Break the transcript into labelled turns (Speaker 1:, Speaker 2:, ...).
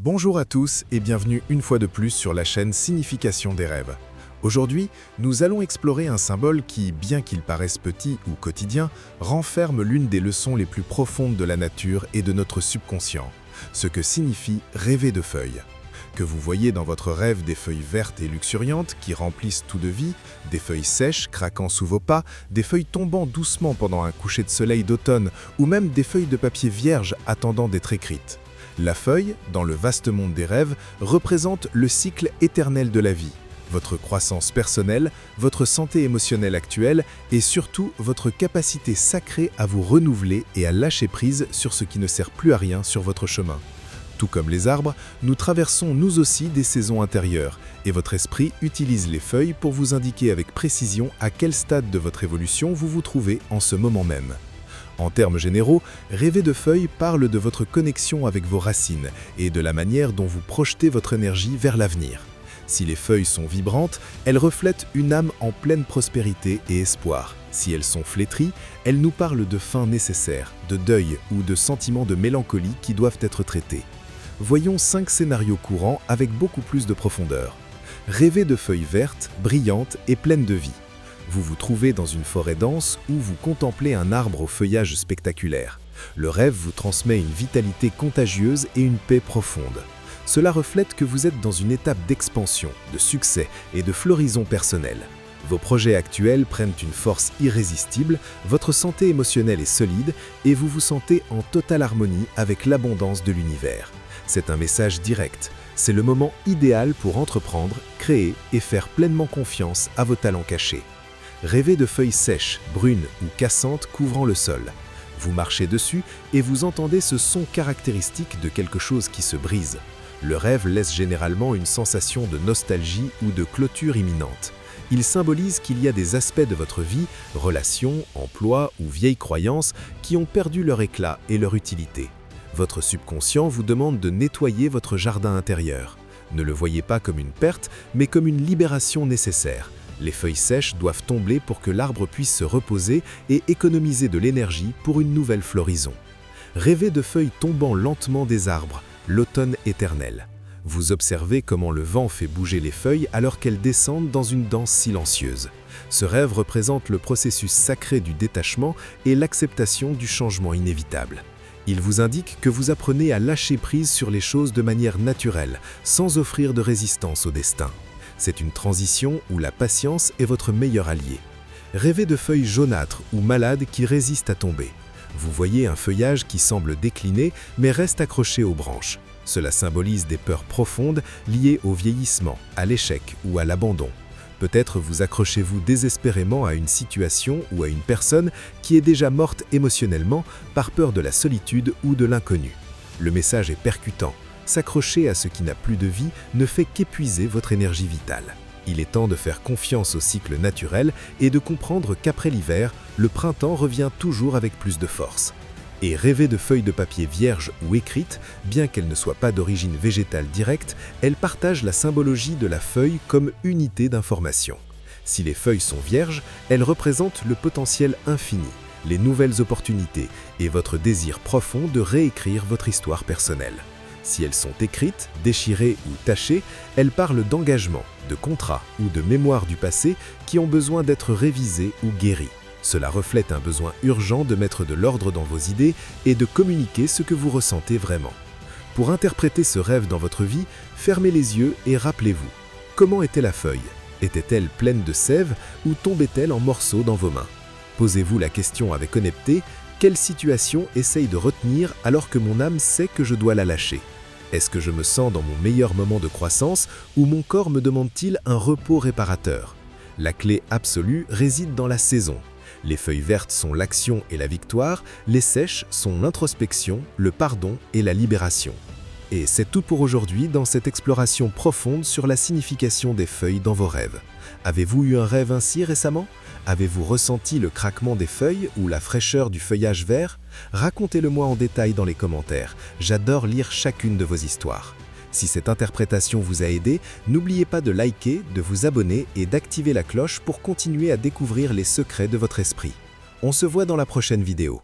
Speaker 1: Bonjour à tous et bienvenue une fois de plus sur la chaîne Signification des rêves. Aujourd'hui, nous allons explorer un symbole qui, bien qu'il paraisse petit ou quotidien, renferme l'une des leçons les plus profondes de la nature et de notre subconscient, ce que signifie rêver de feuilles. Que vous voyez dans votre rêve des feuilles vertes et luxuriantes qui remplissent tout de vie, des feuilles sèches craquant sous vos pas, des feuilles tombant doucement pendant un coucher de soleil d'automne ou même des feuilles de papier vierge attendant d'être écrites. La feuille, dans le vaste monde des rêves, représente le cycle éternel de la vie, votre croissance personnelle, votre santé émotionnelle actuelle et surtout votre capacité sacrée à vous renouveler et à lâcher prise sur ce qui ne sert plus à rien sur votre chemin. Tout comme les arbres, nous traversons nous aussi des saisons intérieures et votre esprit utilise les feuilles pour vous indiquer avec précision à quel stade de votre évolution vous vous trouvez en ce moment même. En termes généraux, rêver de feuilles parle de votre connexion avec vos racines et de la manière dont vous projetez votre énergie vers l'avenir. Si les feuilles sont vibrantes, elles reflètent une âme en pleine prospérité et espoir. Si elles sont flétries, elles nous parlent de fins nécessaires, de deuil ou de sentiments de mélancolie qui doivent être traités. Voyons 5 scénarios courants avec beaucoup plus de profondeur. Rêver de feuilles vertes, brillantes et pleines de vie. Vous vous trouvez dans une forêt dense où vous contemplez un arbre au feuillage spectaculaire. Le rêve vous transmet une vitalité contagieuse et une paix profonde. Cela reflète que vous êtes dans une étape d'expansion, de succès et de floraison personnelle. Vos projets actuels prennent une force irrésistible, votre santé émotionnelle est solide et vous vous sentez en totale harmonie avec l'abondance de l'univers. C'est un message direct. C'est le moment idéal pour entreprendre, créer et faire pleinement confiance à vos talents cachés. Rêvez de feuilles sèches, brunes ou cassantes couvrant le sol. Vous marchez dessus et vous entendez ce son caractéristique de quelque chose qui se brise. Le rêve laisse généralement une sensation de nostalgie ou de clôture imminente. Il symbolise qu'il y a des aspects de votre vie, relations, emplois ou vieilles croyances qui ont perdu leur éclat et leur utilité. Votre subconscient vous demande de nettoyer votre jardin intérieur. Ne le voyez pas comme une perte, mais comme une libération nécessaire. Les feuilles sèches doivent tomber pour que l'arbre puisse se reposer et économiser de l'énergie pour une nouvelle floraison. Rêvez de feuilles tombant lentement des arbres, l'automne éternel. Vous observez comment le vent fait bouger les feuilles alors qu'elles descendent dans une danse silencieuse. Ce rêve représente le processus sacré du détachement et l'acceptation du changement inévitable. Il vous indique que vous apprenez à lâcher prise sur les choses de manière naturelle, sans offrir de résistance au destin. C'est une transition où la patience est votre meilleur allié. Rêvez de feuilles jaunâtres ou malades qui résistent à tomber. Vous voyez un feuillage qui semble décliner mais reste accroché aux branches. Cela symbolise des peurs profondes liées au vieillissement, à l'échec ou à l'abandon. Peut-être vous accrochez-vous désespérément à une situation ou à une personne qui est déjà morte émotionnellement par peur de la solitude ou de l'inconnu. Le message est percutant. S'accrocher à ce qui n'a plus de vie ne fait qu'épuiser votre énergie vitale. Il est temps de faire confiance au cycle naturel et de comprendre qu'après l'hiver, le printemps revient toujours avec plus de force. Et rêver de feuilles de papier vierges ou écrites, bien qu'elles ne soient pas d'origine végétale directe, elles partagent la symbologie de la feuille comme unité d'information. Si les feuilles sont vierges, elles représentent le potentiel infini, les nouvelles opportunités et votre désir profond de réécrire votre histoire personnelle. Si elles sont écrites, déchirées ou tachées, elles parlent d'engagement, de contrats ou de mémoires du passé qui ont besoin d'être révisées ou guéries. Cela reflète un besoin urgent de mettre de l'ordre dans vos idées et de communiquer ce que vous ressentez vraiment. Pour interpréter ce rêve dans votre vie, fermez les yeux et rappelez-vous. Comment était la feuille? Était-elle pleine de sève ou tombait-elle en morceaux dans vos mains? Posez-vous la question avec honnêteté, quelle situation essaye de retenir alors que mon âme sait que je dois la lâcher? Est-ce que je me sens dans mon meilleur moment de croissance ou mon corps me demande-t-il un repos réparateur? La clé absolue réside dans la saison. Les feuilles vertes sont l'action et la victoire, les sèches sont l'introspection, le pardon et la libération. Et c'est tout pour aujourd'hui dans cette exploration profonde sur la signification des feuilles dans vos rêves. Avez-vous eu un rêve ainsi récemment? Avez-vous ressenti le craquement des feuilles ou la fraîcheur du feuillage vert? Racontez-le-moi en détail dans les commentaires. J'adore lire chacune de vos histoires. Si cette interprétation vous a aidé, n'oubliez pas de liker, de vous abonner et d'activer la cloche pour continuer à découvrir les secrets de votre esprit. On se voit dans la prochaine vidéo.